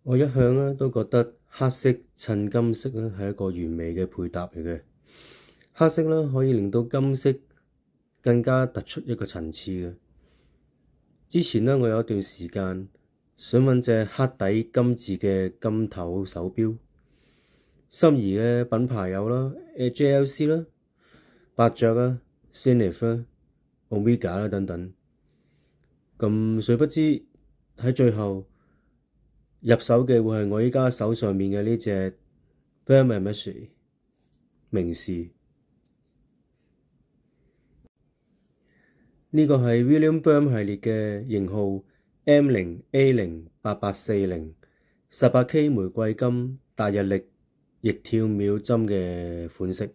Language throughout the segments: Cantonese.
我一向咧都覺得黑色襯金色咧係一個完美嘅配搭嚟嘅。黑色咧可以令到金色更加突出一個層次嘅。之前咧我有一段時間想揾隻黑底金字嘅金頭手錶，心儀嘅品牌有啦，JLC 啦、伯爵啦、Zenith 啦、Omega 啦等等。咁誰不知喺最後入手嘅會係我依家手上面嘅呢隻 Baume & Mercier 名仕。呢個係 William Baume 系列嘅型號 M0A08840 18K 玫瑰金大日曆逆跳秒針嘅款式。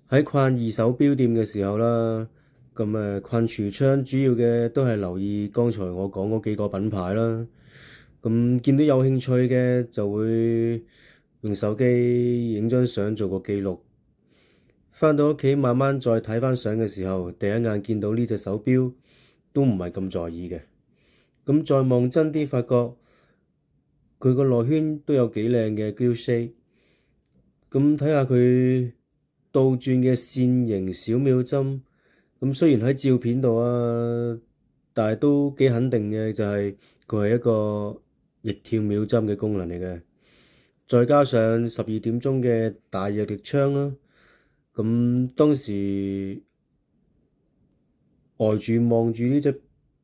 喺逛二手錶店嘅時候啦，咁逛櫥窗主要嘅都係留意剛才我講嗰幾個品牌啦。咁見到有興趣嘅就會用手機影張相做個記錄。返到屋企慢慢再睇返相嘅時候，第一眼見到呢隻手錶都唔係咁在意嘅。咁再望真啲，發覺佢個內圈都有幾靚嘅 Gill shape。咁睇下佢倒轉嘅線形小秒針，咁雖然喺照片度啊，但係都幾肯定嘅就係佢係一個逆跳秒針嘅功能嚟嘅。再加上12點鐘嘅大日曆窗啦。咁當時呆住望住呢隻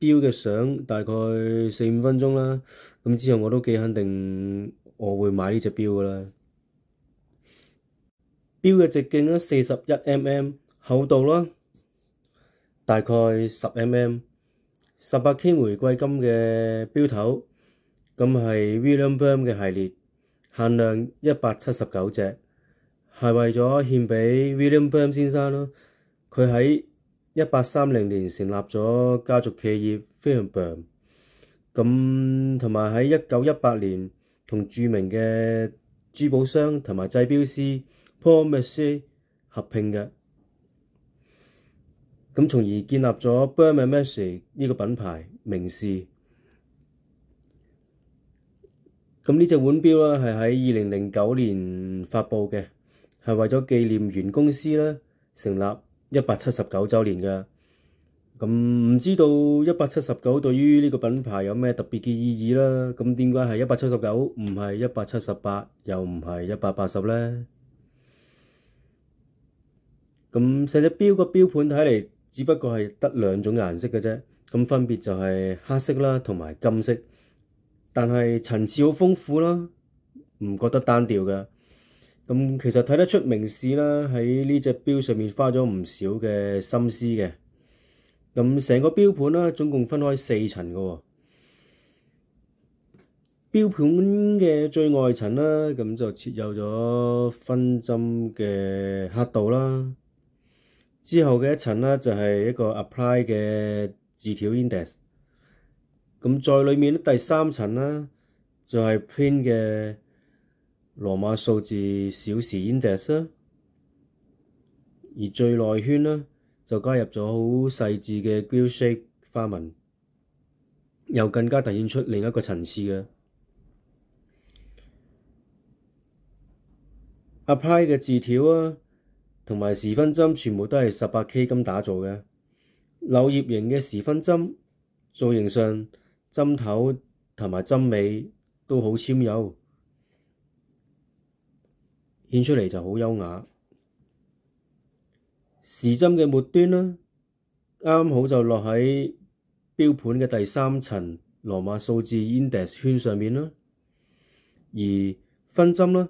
錶嘅相，大概4-5分鐘啦。咁之後我都幾肯定我會買呢隻錶噶啦。錶嘅直徑咧41mm，厚度啦大概10mm， 18K 玫瑰金嘅錶頭，咁係 William Baume 嘅系列，限量179隻。係為咗獻俾 William Baume 先生咯，佢喺1830年成立咗家族企業 Firm Baume， 咁同埋喺1918年同著名嘅珠寶商同埋製錶師 Paul Mercier 合併嘅，咁從而建立咗 Baume & Mercier 呢個品牌名仕。咁呢隻腕錶啦係喺2009年發布嘅。係為咗紀念原公司咧成立179週年嘅。咁唔知道179對於呢個品牌有咩特別嘅意義啦？咁點解係179唔係178又唔係180咧？咁成隻錶個錶盤睇嚟只不過係得兩種顏色嘅啫，咁分別就係黑色啦同埋金色，但係層次好豐富啦，唔覺得單調嘅。咁其實睇得出名仕啦，喺呢隻錶上面花咗唔少嘅心思嘅。咁成個錶盤啦，總共分開4層嘅喎。錶盤嘅最外層啦，咁就設有咗分針嘅刻度啦。之後嘅一層啦，就係一個 apply 嘅字條 index。咁在裏面第3層啦，就係 print 嘅羅馬數字小時 index 啦，而最內圈呢，就加入咗好細緻嘅 Gill shape 花紋，又更加凸顯出另一個層次嘅 apply 嘅字條啊，同埋時分針全部都係18K 金打造嘅，柳葉形嘅時分針，造型上針頭同埋針尾都好纖幼，顯出嚟就好優雅。時針嘅末端啦，啱好就落喺錶盤嘅第3層羅馬數字 index 圈上面啦，而分針啦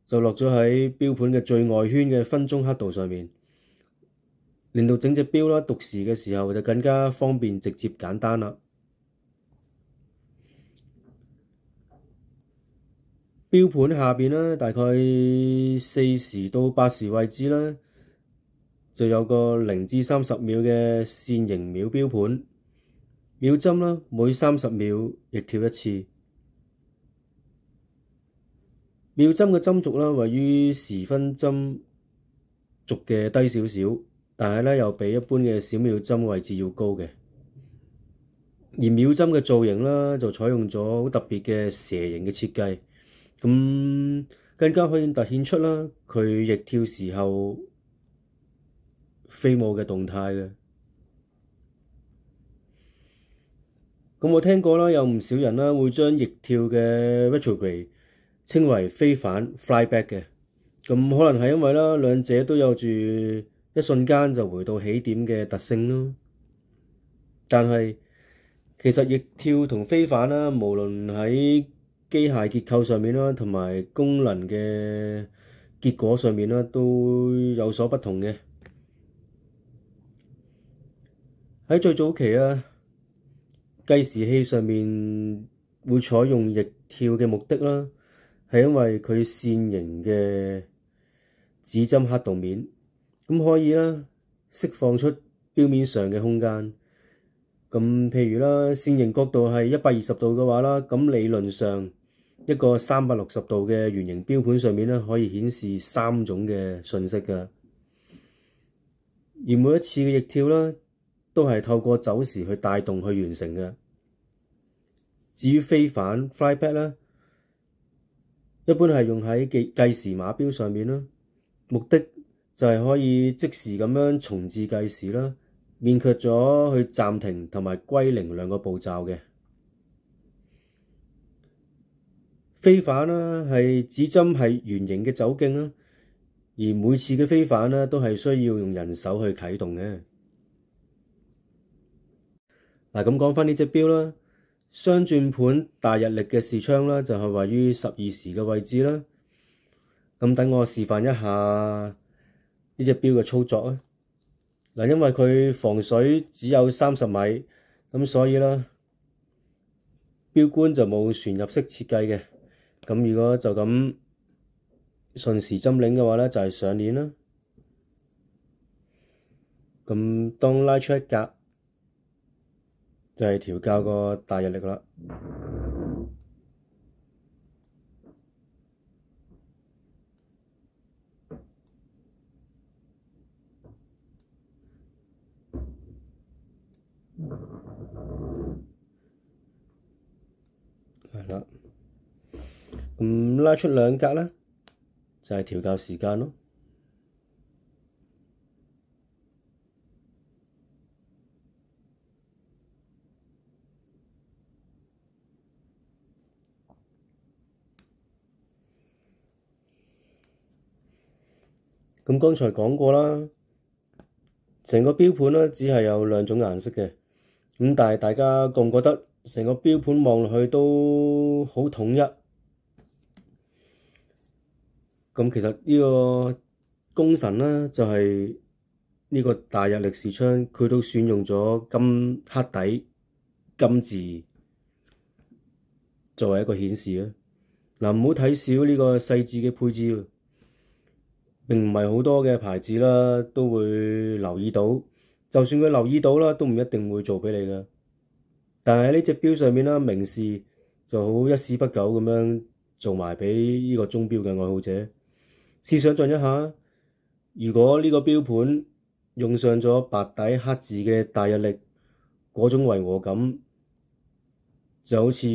就落咗喺錶盤嘅最外圈嘅分鐘刻度上面，令到整隻錶啦讀時嘅時候就更加方便直接簡單啦。錶盤下邊啦，大概4時到8時位置啦，就有個0至30秒嘅線形秒錶盤，秒針啦每30秒逆跳一次。秒針嘅針軸啦位於時分針軸嘅低少少，但係咧又比一般嘅小秒針位置要高嘅。而秒針嘅造型啦，就採用咗好特別嘅蛇形嘅設計，咁更加可以突顯出啦佢翼跳時候飛舞嘅動態嘅。咁我聽過啦，有唔少人啦會將翼跳嘅 retrograde 稱為飛返 flyback 嘅，咁可能係因為啦兩者都有住一瞬間就回到起點嘅特性咯。但係其實翼跳同飛返啦，無論喺機械結構上面啦，同埋功能嘅結果上面啦，都有所不同嘅。喺最早期啊，計時器上面會採用翼跳嘅目的啦，係因為佢線形嘅指針刻度面，咁可以啦釋放出錶面上嘅空間。咁譬如啦，線形角度係120度嘅話啦，咁理論上一個360度嘅圓形錶盤上面咧，可以顯示3種嘅信息㗎。而每一次嘅翼跳啦，都係透過走時去帶動去完成嘅。至於飛返 flyback 啦，一般係用喺計時碼錶上面啦，目的就係可以即時咁樣重置計時啦，免卻咗去暫停同埋歸零兩個步驟嘅。飛返啦係指針係圓形嘅走徑啦，而每次嘅飛返啦都係需要用人手去啟動嘅。嗱，咁講翻呢隻錶啦，雙轉盤大日曆嘅視窗啦，就係位於12時嘅位置啦。咁等我示範一下呢隻錶嘅操作啊！嗱，因為佢防水只有30米，咁所以啦，錶冠就冇旋入式設計嘅。咁如果就咁順時針擰嘅話咧，就係上鏈啦。咁當拉出一格，就係調校個大日曆啦。係啦，咁拉出兩格啦，就係調校時間咯。咁剛才講過啦，成個錶盤咧只係有2種顏色嘅，咁但係大家覺唔覺得成個錶盤望落去都好統一？咁其實呢個功臣咧就係呢個大日曆視窗，佢都選用咗金黑底金字作為一個顯示啊！嗱，唔好睇少呢個細緻嘅配置喎。並唔係好多嘅牌子啦，都會留意到。就算佢留意到啦，都唔一定會做俾你㗎。但係呢隻錶上面啦，明示就好一絲不苟咁樣做埋俾呢個鐘錶嘅愛好者。試想像一下，如果呢個錶盤用上咗白底黑字嘅大日曆，嗰種違和感就好似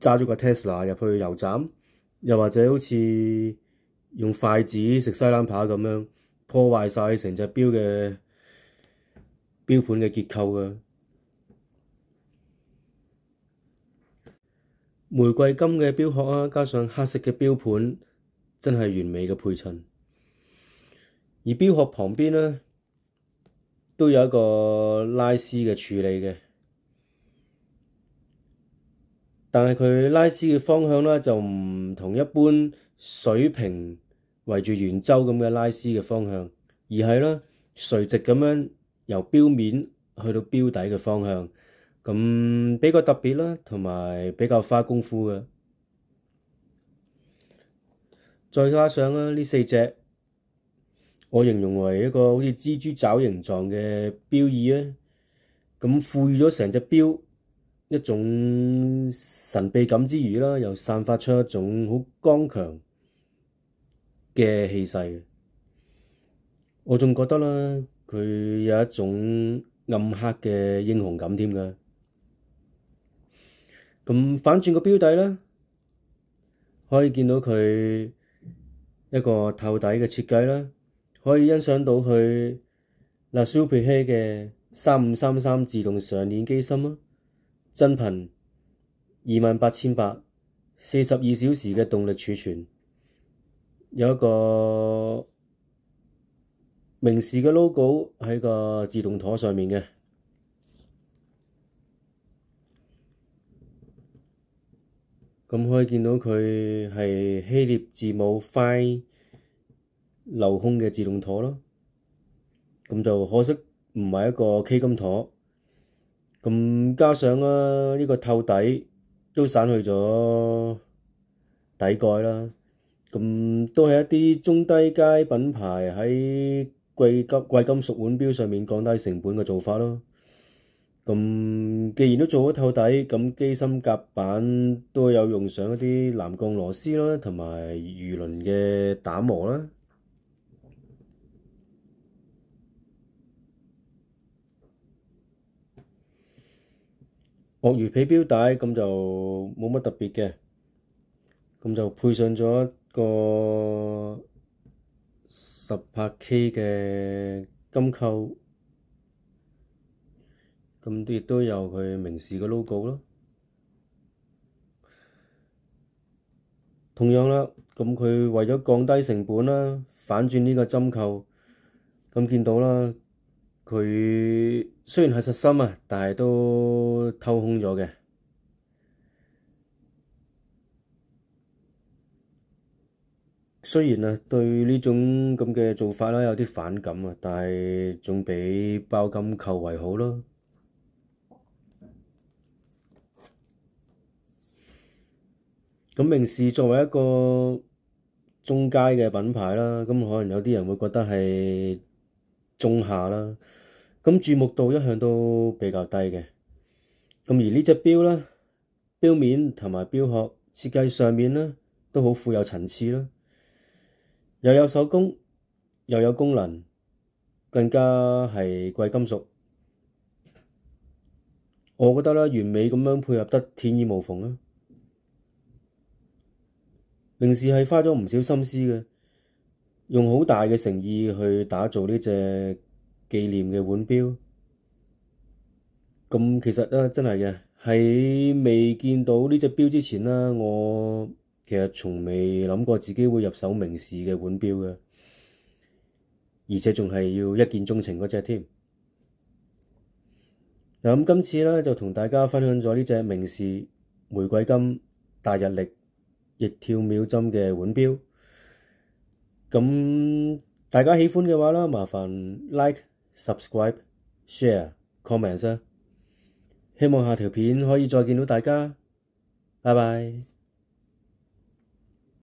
揸咗個 Tesla 入去油站，又或者好似用筷子食西冷扒咁樣破壞晒成隻錶嘅錶盤嘅結構㗎。玫瑰金嘅錶殼啊，加上黑色嘅錶盤，真係完美嘅配襯。而錶殼旁邊呢，都有一個拉絲嘅處理嘅，但係佢拉絲嘅方向呢，就唔同一般水平圍住圓周咁嘅拉絲嘅方向，而係咧垂直咁樣由錶面去到錶底嘅方向，咁比較特別啦，同埋比較花功夫嘅。再加上呢4隻，我形容為一個好似蜘蛛爪形狀嘅錶耳啊，咁賦予咗成隻錶一種神秘感之餘啦，又散發出一種好剛強嘅氣勢。我仲覺得啦，佢有一種暗黑嘅英雄感添㗎。咁反轉個錶底啦，可以見到佢一個透底嘅設計啦，可以欣賞到佢 La Superhe 嘅3533自動上鏈機芯啦，真頻28800，42小時嘅動力儲存，有一個明仕嘅 logo 喺個自動舵上面嘅。咁可以見到佢係希臘字母 Phi 鏤空嘅自動舵咯。咁就可惜唔係一個 K 金舵。咁加上呢個透底都散去咗底蓋啦。咁都係一啲中低階品牌喺貴金屬腕錶上面降低成本嘅做法咯。咁既然都做咗透底，咁機芯夾板都有用上一啲藍鋼螺絲啦，同埋魚鱗嘅打磨啦。鱷魚皮錶帶咁就冇乜特別嘅，咁就配上咗一個18K 嘅金扣。咁亦都有佢明仕嘅 logo 咯。同樣啦，咁佢為咗降低成本啦，反轉呢個針扣，咁見到啦，佢雖然係實心啊，但係都偷空咗嘅。雖然啊，對呢種咁嘅做法啦有啲反感啊，但係總比包金扣為好咯。咁明仕作為一個中階嘅品牌啦，咁可能有啲人會覺得係中下啦。咁注目度一向都比較低嘅。咁而呢隻錶啦，錶面同埋錶殼設計上面啦，都好富有層次啦，又有手工，又有功能，更加係貴金屬。我覺得啦，完美咁樣配合得天衣無縫啦。明仕係花咗唔少心思嘅，用好大嘅誠意去打造呢隻紀念嘅腕錶。咁其實真係嘅，喺未見到呢隻錶之前啦，我其實從未諗過自己會入手明仕嘅腕錶嘅，而且仲係要一見鍾情嗰隻添。嗱，咁今次咧就同大家分享咗呢隻明仕玫瑰金大日曆逆跳秒針嘅腕錶。咁大家喜歡嘅話啦，麻煩 like、subscribe、share、comments 啊！希望下條片可以再見到大家，拜拜。